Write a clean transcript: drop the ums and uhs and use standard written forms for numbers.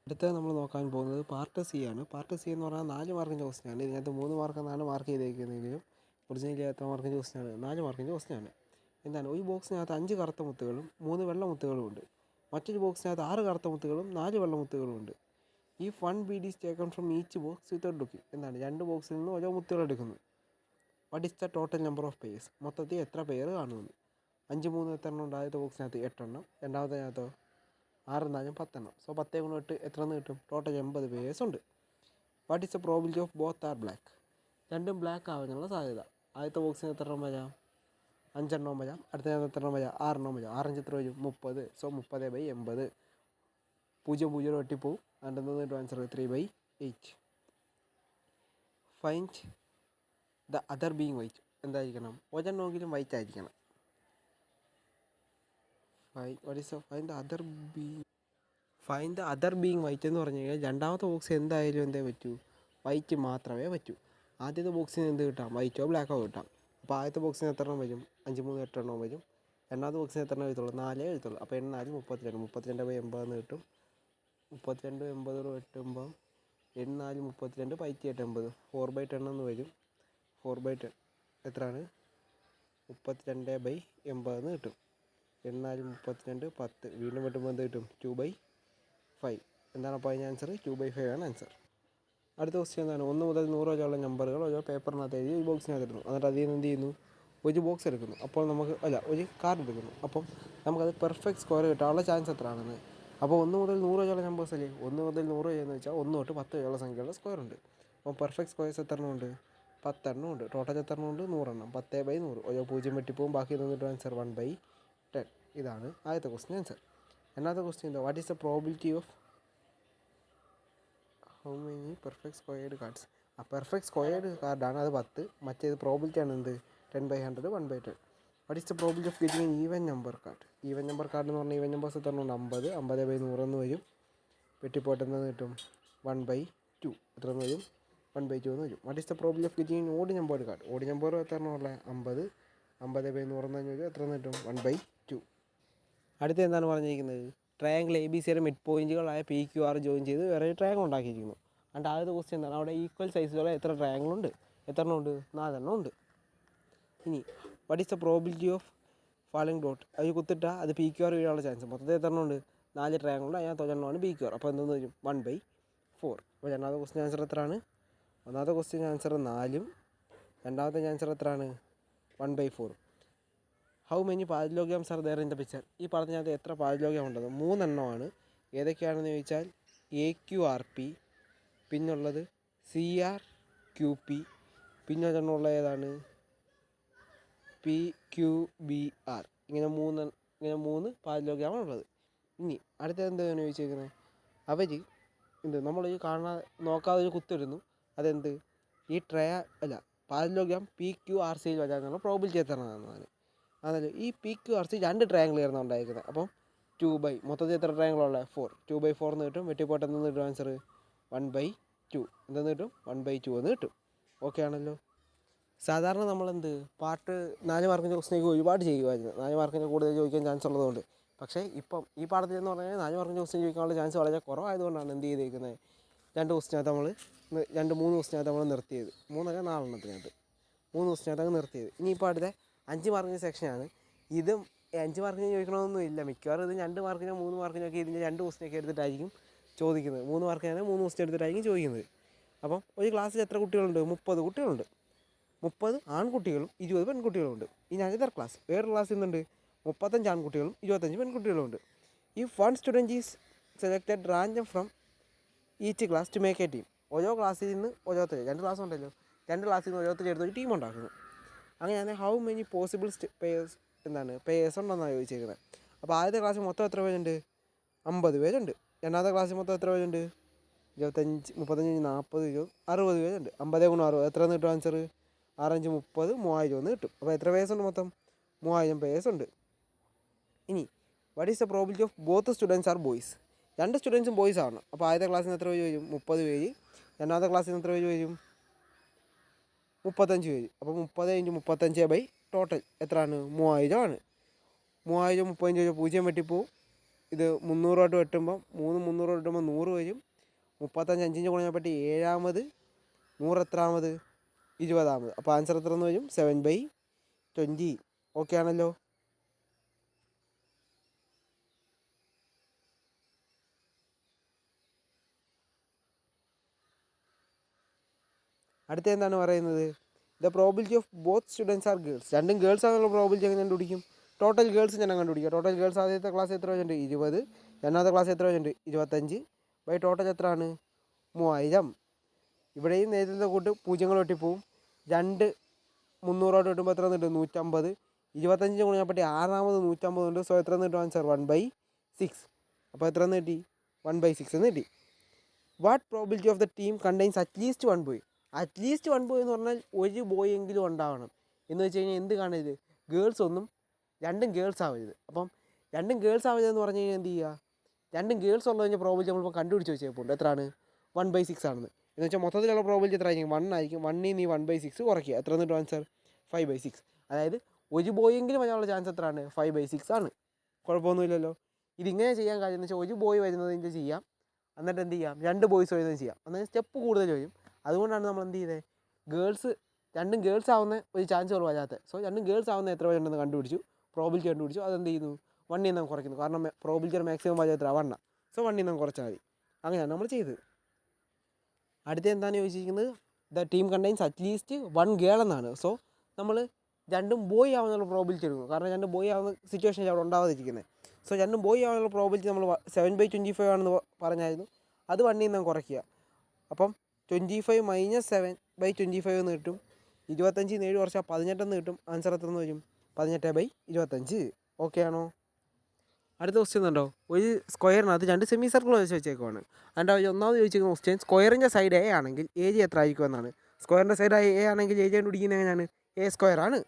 അടുത്തത് നമ്മൾ നോക്കാൻ പോകുന്നത് പാർട്ട് സി ആണ്. പാർട്ട് സി എന്ന് പറഞ്ഞാൽ 4 മാർക്കിൻ്റെ ക്വസ്റ്റ്യനാണ്. ഇതിനകത്ത് 3 മാർക്കെന്നാണ് മാർക്ക് ചെയ്തേക്കുന്നതെങ്കിലും ഒറിജിനലി എത്ര മാർക്കിൻ്റെ ക്വസ്റ്റ്യനാണ്? 4 മാർക്കിൻ്റെ ക്വസ്റ്റ്യനാണ്. എന്താണ്, ഒരു ബോക്സിനകത്ത് 5 കറുത്ത മുത്തുകളും 3 വെള്ള മുത്തുകളും ഉണ്ട്. മറ്റൊരു ബോക്സിനകത്ത് 6 കറുത്ത മുത്തുകളും 4 വെള്ള മുത്തുകളും ഉണ്ട്. ഈ 1 bead is taken from each box without looking. എന്താണ്, 2 ബോക്സിൽ നിന്ന് ഓരോ മുത്തുകൾ എടുക്കുന്നു. What is the total number of pairs? മൊത്തത്തിൽ എത്ര പെയർ കാണുന്നു? 5 3 എത്ര എണ്ണം ഉണ്ട്? ആദ്യത്തെ ബോക്സിനകത്ത് 8 എണ്ണം, രണ്ടാമത്തേനകത്തോ 6 4 10 എണ്ണം. സോ 10 × 8 എത്ര എന്ന് കിട്ടും? ടോട്ടൽ 80 പേയേഴ്സ് ഉണ്ട്. What is the probability of both are black? രണ്ടും ബ്ലാക്ക് ആവാനുള്ള സാധ്യത. ആദ്യത്തെ ബോക്സിന് എത്ര എണ്ണം വരാം? 5 എണ്ണം വരാം. അടുത്തതിനകത്ത് എത്ര എണ്ണം വരാം? 6 എണ്ണം വരാം. 6 5 എത്ര വരും? 30. സോ 30/80. 0 0 വെട്ടിപ്പോവും. അതിൻ്റെ കിട്ടും answer 3/8. Find the other being white. എന്തായിരിക്കണം? ഒരെണ്ണമെങ്കിലും വൈറ്റ് ആയിരിക്കണം. Find the other being white എന്ന് പറഞ്ഞു കഴിഞ്ഞാൽ രണ്ടാമത്തെ ബോക്സ് എന്തായാലും എന്തേ പറ്റൂ? വൈറ്റ് മാത്രമേ പറ്റൂ. ആദ്യത്തെ ബോക്സിന് എന്ത് കിട്ടാം? വൈറ്റോ ബ്ലാക്കോ കിട്ടാം. അപ്പോൾ ആദ്യത്തെ ബോക്സിന് എത്ര എണ്ണം വരും? 5 3 8 എണ്ണം വരും. രണ്ടാമത്തെ ബോക്സിന് എത്ര എണ്ണം എഴുത്തുള്ളൂ? 4 എഴുത്തുള്ളൂ. അപ്പോൾ 4 32. 32/80 എന്ന് കിട്ടും. 32 80 8 32 പൈറ്റി 8 80. 4/10 എന്ന് വരും. 4/10 എത്രയാണ്? 32/80 എന്ന് കിട്ടും. 8 32 10. വീണ്ടും വെട്ടുമ്പോൾ എന്ത് കിട്ടും? 2/5. എന്താണ് അപ്പോൾ അതിന് ആൻസർ? 2/5 ആണ് ആൻസർ. അടുത്ത ക്വസ്റ്റ്യൻ എന്താണ്? 1 മുതൽ 100 വരെയുള്ള നമ്പറുകൾ ഓരോ പേപ്പറിനകത്ത് എഴുതി ഒരു ബോക്സിനകത്ത് ഇടുന്നു. എന്നിട്ട് അതിൽ നിന്ന് എന്ത് ചെയ്യുന്നു? ഒരു ബോക്സ് എടുക്കുന്നു. അപ്പോൾ നമുക്ക് ഒരു കാർഡ് എടുക്കുന്നു. അപ്പം നമുക്കത് പെർഫെക്റ്റ് സ്ക്വയർ കിട്ടാനുള്ള ചാൻസ് എത്രയാണെന്ന്. അപ്പോൾ 1 മുതൽ 100 വരെയുള്ള നമ്പേഴ്സ് അല്ലേ? 1 മുതൽ 100 എന്ന് വെച്ചാൽ 1 തൊട്ട് 10 വരെയുള്ള സംഖ്യകളുടെ സ്ക്വയർ ഉണ്ട്. അപ്പോൾ പെർഫെക്റ്റ് സ്ക്വയർസ് എത്ര എണ്ണം ഉണ്ട്? 10 എണ്ണം ഉണ്ട്. ടോട്ടൽ എത്ര എണ്ണം ഉണ്ട്? 100 എണ്ണം. 10/100. ഓരോ 0 വെട്ടിപ്പോവും. ബാക്കി തന്നിട്ട് ആൻസർ 1/10. ഇതാണ് ആദ്യത്തെ ക്വസ്റ്റ്യൻ ആൻസർ. രണ്ടാമത്തെ ക്വസ്റ്റ്യൻ എന്താ? What is the probability of how many perfect squared cards? ആ പെർഫെക്റ്റ് സ്ക്വയേർഡ് കാർഡാണ് അത് 10. മറ്റേത് പ്രോബിലിറ്റി ആണ് എന്ത്? 10/100 1/10. What is the probability of getting even number card? Even number card എന്ന് പറഞ്ഞാൽ ഈവൻ നമ്പേഴ്സ് എത്ര ഉണ്ട്? 50. 50/100 എന്ന് വരും. വെട്ടിപ്പോട്ടെന്ന് കിട്ടും 1/2. എത്ര എന്ന് വരും? 1/2 എന്ന് വരും. What is the probability of getting odd number card? Odd number എത്ര എണ്ണം ഉള്ളത്? 50. 50/100 എന്ന് വരും. എത്ര എന്ന് കിട്ടും? 1/2. അടുത്ത എന്താണ് പറഞ്ഞിരിക്കുന്നത്? ട്രയാങ്കിൾ എ ബി സിയുടെ മിഡ് പോയിൻറ്റുകളായ പി ക്യു ആർ ജോയിൻ ചെയ്ത് വേറെ ട്രയാങ്കിൾ ഉണ്ടാക്കിയിരിക്കുന്നു. അതിൻ്റെ ആദ്യത്തെ ക്വസ്റ്റ്യൻ എന്താണ്? അവിടെ ഈക്വൽ സൈസിലുള്ള എത്ര ട്രയാങ്കിളുണ്ട്? എത്ര എണ്ണം ഉണ്ട്? 4 എണ്ണം ഉണ്ട്. ഇനി what is the probability of falling dot? അത് കുത്തിട്ടാൽ അത് പി ക്യു ആർ വീഴാനുള്ള ചാൻസ്. മൊത്തത്തിൽ എത്ര എണ്ണം ഉണ്ട്? 4 ട്രയാങ്കിളുണ്ട്. അതിനകത്ത് ഒരെണ്ണമാണ് പി ക്യു ആർ. അപ്പോൾ എന്തെന്ന് വരും? 1/4. അപ്പോൾ രണ്ടാമത്തെ ക്വസ്റ്റ്യൻ ആൻസർ എത്രയാണ്? ഒന്നാമത്തെ ക്വസ്റ്റ്യൻ ആൻസർ 4ഉം രണ്ടാമത്തെ ആൻസർ എത്രയാണ്? 1/4. How many parallelograms are there in the picture? ഈ പറഞ്ഞതിനകത്ത് എത്ര പാരലോഗ്രാം ഉണ്ടത്? 3 എണ്ണമാണ്. ഏതൊക്കെയാണെന്ന് ചോദിച്ചാൽ AQRP, പിന്നുള്ളത് CRQP, പിന്നെ ഒരെണ്ണമുള്ള ഏതാണ്? PQBR. ഇങ്ങനെ 3 പാരലോഗ്രാമാണ് ഉള്ളത്. ഇനി അടുത്തത് എന്താണ് ചോദിച്ചിരിക്കുന്നത്? അവർ നമ്മൾ ഈ നോക്കാതെ ഒരു കുത്തിടുന്നു. അതെന്ത്? ഈ പാരലോഗ്രാം PQRCയിൽ വരാനുള്ള പ്രോബിലിറ്റി എത്രയാണെന്നാണ്. അതല്ല, ഈ PQRC 2 ട്രയാങ്കിൾ ചേർന്ന് ഉണ്ടായിരിക്കുന്നത്. അപ്പം 2/, മൊത്തത്തിൽ എത്ര ട്രയാങ്കിളുള്ളത്? 4. 2/4 എന്ന് കിട്ടും. വെട്ടിപ്പോട്ടെ എന്ന് കിട്ടും ആൻസർ 1/2. എന്തെന്ന് കിട്ടും? 1/2 എന്ന് കിട്ടും. ഓക്കെ ആണല്ലോ. സാധാരണ നമ്മളെന്ത് പാർട്ട് 4 മാർക്കിൻ്റെ ക്വസ്റ്റ്യനൊക്കെ ഒരുപാട് ചെയ്യുമായിരുന്നു. 4 മാർക്കിൻ്റെ കൂടുതൽ ചോദിക്കാൻ ചാൻസ് ഉള്ളതുകൊണ്ട്. പക്ഷേ ഇപ്പം ഈ പാഠത്തിൽ എന്ന് പറഞ്ഞാൽ 4 മാർക്കിൻ്റെ ക്വസ്റ്റ്യൻ ചോദിക്കാനുള്ള ചാൻസ് വളരെ കുറവായതുകൊണ്ടാണ് എന്ത് ചെയ്തേക്കുന്നത്? 2 ക്വസ്റ്റ്യനകത്ത് നമ്മൾ 3 ക്വസ്റ്റ്യനകത്ത് നമ്മൾ നിർത്തിയത്. 3 4 എണ്ണത്തിനകത്ത് 3 ക്വസ്റ്റ്യനകത്ത് അങ്ങ് നിർത്തിയത്. ഇനിയിപ്പോൾ അടുത്ത 5 മാർക്കിൻ്റെ സെക്ഷനാണ്. ഇതും 5 മാർക്കിന് ചോദിക്കണമെന്നൊന്നും ഇല്ല. മിക്കവാറും ഇത് 2 മാർക്കിനോ 3 മാർക്കിനൊക്കെ ഇതിൻ്റെ 2 ക്വസ്റ്റ്യനൊക്കെ എടുത്തിട്ടായിരിക്കും ചോദിക്കുന്നത്. 3 മാർക്കിനാണ് 3 ക്വസ്റ്റ്യൻ എടുത്തിട്ടായിരിക്കും ചോദിക്കുന്നത്. അപ്പം ഒരു ക്ലാസ്സിൽ എത്ര കുട്ടികളുണ്ട്? 30 കുട്ടികളുണ്ട്. 30 ആൺകുട്ടികളും 20 പെൺകുട്ടികളുമുണ്ട്. ഇനി അനദർ ക്ലാസ്, വേറൊരു ക്ലാസ്സിൽ നിന്നുണ്ട് 35 ആൺകുട്ടികളും 25 പെൺകുട്ടികളുമുണ്ട്. ഈ 1 student is selected random from each class to make a team. ഓരോ ക്ലാസ്സിൽ നിന്ന് ഓരോരുത്തർ, 2 ക്ലാസ് ഉണ്ടല്ലോ, 2 ക്ലാസ്സിൽ നിന്ന് ഓരോരുത്തർ എടുത്തൊരു ടീം ഉണ്ടാക്കുന്നു. അങ്ങനെയാണ് ഹൗ മെനി പോസിബിൾ പേയേഴ്സ് ഉണ്ടെന്നാണ് ചോദിച്ചിരിക്കുന്നത്. അപ്പോൾ ആദ്യത്തെ ക്ലാസ്സിൽ മൊത്തം എത്ര പേരുണ്ട്? 50 പേരുണ്ട്. രണ്ടാമത്തെ ക്ലാസ്സിൽ മൊത്തം എത്ര പേരുണ്ട്? 25 35 40 20 60 പേരുണ്ട്. 50 × 60 എത്ര എന്ന് കിട്ടും ആൻസർ? 6 5 30 3000 എന്ന് കിട്ടും. അപ്പോൾ എത്ര പേയേഴ്സ് ഉണ്ട് മൊത്തം? 3000 പേയേഴ്സ് ഉണ്ട്. ഇനി what is the probability of both students are boys? 2 സ്റ്റുഡൻസും ബോയ്സ് ആവണം. അപ്പോൾ ആദ്യത്തെ ക്ലാസ്സിൽ നിന്ന് എത്ര പേര് വരും? 30 പേര്. രണ്ടാമത്തെ ക്ലാസ്സിൽ നിന്ന് എത്ര പേര് വരും? 35 പേര്. അപ്പോൾ 30 × 35 ടോട്ടൽ എത്രയാണ്? 3000 ആണ്. 3000 35 0 വെട്ടിപ്പോവും. ഇത് 300 വെട്ടുമ്പോൾ 300 വെട്ടുമ്പോൾ 100 വരും. 35 5 ഗുണനപ്പറ്റി 7 100 എത്രാമത് 20. അപ്പോൾ ആൻസർ എത്ര എന്ന് വരും? 7/20. ഓക്കെ ആണല്ലോ. അടുത്ത എന്താണ് പറയുന്നത്? The probability of both students R girls. രണ്ടും ഗേൾസ് ആണെന്നുള്ള പ്രോബിലിറ്റി എങ്ങനെ കണ്ടുപിടിക്കും? ടോട്ടൽ ഗേൾസ് ഞാൻ കണ്ടുപിടിക്കുക. ടോട്ടൽ ഗേൾസ് ആദ്യത്തെ ക്ലാസ് എത്ര വെച്ചിട്ടുണ്ട്? 20. രണ്ടാമത്തെ ക്ലാസ് എത്ര വെച്ചിട്ടുണ്ട്? 25. ബൈ ടോട്ടൽ എത്രയാണ്? 3000. ഇവിടെയും നേരത്തെ കൂട്ട് പൂജ്യങ്ങൾ വെട്ടിപ്പോവും. 2 300 കിട്ടുമ്പോൾ എത്ര കിട്ടും? 150. 25 ഗുണനപ്പറ്റി 150 ഉണ്ട്. സോ എത്ര കിട്ടും ആൻസർ? 1/6. അപ്പോൾ എത്ര കിട്ടി? 1/6 എന്ന് കിട്ടി. What probability of the team contains at least 1 boy? At least 1 boy എന്ന് പറഞ്ഞാൽ ഒരു ബോയ് എങ്കിലും ഉണ്ടാവണം. എന്ന് വെച്ച് കഴിഞ്ഞാൽ എന്ത് കാണരുത്? രണ്ടും ഗേൾസ് ആവരുത്. അപ്പം രണ്ടും ഗേൾസ് ആവരുതെന്ന് പറഞ്ഞു കഴിഞ്ഞാൽ എന്ത് ചെയ്യുക? രണ്ടും ഗേൾസ് ഉള്ളത് കഴിഞ്ഞാൽ പ്രോബിലിറ്റി നമ്മളിപ്പോൾ കണ്ടുപിടിച്ച് വെച്ചപ്പോൾ എത്രയാണ്? 1/6 ആണെന്ന്. എന്ന് വെച്ചാൽ മൊത്തത്തിലുള്ള പ്രോബിലിറ്റി എത്ര ആയിരിക്കും? 1 ആയിരിക്കും. 1ൽ നീ 1/6 കുറയ്ക്കുക. എത്ര കിട്ടും ആൻസർ? 5/6. അതായത് ഒരു ബോയെങ്കിലും വരാനുള്ള ചാൻസ് എത്രയാണ്? 5/6 ആണ്. കുഴപ്പമൊന്നുമില്ലല്ലോ. ഇതിങ്ങനെ ചെയ്യാൻ കാര്യം എന്ന് വെച്ചാൽ ഒരു ബോയ് വരുന്നതിൻ്റെ ചെയ്യാം, എന്നിട്ട് എന്ത് ചെയ്യാം? 2 ബോയ്സ് വരുന്നതും ചെയ്യാം. അന്നേരം സ്റ്റെപ്പ് കൂടുതൽ വരും. അതുകൊണ്ടാണ് നമ്മൾ എന്ത് ചെയ്തത്? രണ്ടും ഗേൾസ് ആവുന്ന ഒരു ചാൻസ് വരാത്തത്. സോ രണ്ടും ഗേൾസ് ആവുന്ന എത്ര പേരുണ്ടെന്ന് കണ്ടുപിടിച്ചു, പ്രോബിലിറ്റി കണ്ടുപിടിച്ചു. അതെന്ത് ചെയ്യുന്നു? 1ൽ നാം കുറയ്ക്കുന്നു. കാരണം പ്രോബിലിറ്റിയുടെ മാക്സിമം വാല്യൂ എത്ര? 1. സോ 1ൽ നാം കുറച്ചാൽ മതി. അങ്ങനെയാണ് നമ്മൾ ചെയ്തത്. അടുത്ത എന്താണ് ചോദിച്ചിരിക്കുന്നത്? The team contains at least 1 girl എന്നാണ്. സോ നമ്മൾ രണ്ടും ബോയ് ആവുന്നുള്ള പ്രോബിലിറ്റി എടുക്കുന്നു. കാരണം രണ്ടും ബോയ് ആവുന്ന സിറ്റുവേഷൻ അവിടെ ഉണ്ടാവാതിരിക്കുന്നത്. സോ രണ്ടും ബോയ് ആവുന്നുള്ള പ്രോബിലിറ്റി നമ്മൾ 7/25 ആണെന്ന് പറഞ്ഞായിരുന്നു. അത് 1ൽ നാം കുറയ്ക്കുക. അപ്പം 25 - 7/25 എന്ന് കിട്ടും. 25 7 കുറച്ചാൽ 18 എന്ന് കിട്ടും. ആൻസർ എത്ര എന്ന് വരും? 18/25. ഓക്കെ ആണോ? അടുത്ത ക്വസ്റ്റ്യൻ ഉണ്ടോ? ഒരു സ്ക്വയറിനകത്ത് 2 സെമി സർക്കിൾ വെച്ച് വെച്ചേക്കുവാണ്. അതിൻ്റെ ഒന്നാമത് ചോദിച്ചിരിക്കുന്ന ക്വസ്റ്റ്യൻ, സ്ക്വയറിൻ്റെ സൈഡ് എ ആണെങ്കിൽ ഏരിയ എത്ര ആയിരിക്കും എന്നാണ്. സ്ക്വയറിൻ്റെ സൈഡ് എ ആണെങ്കിൽ ഏരിയ കണ്ടുപിടിക്കുന്നത് എങ്ങനെയാണ്? A² ആണ്.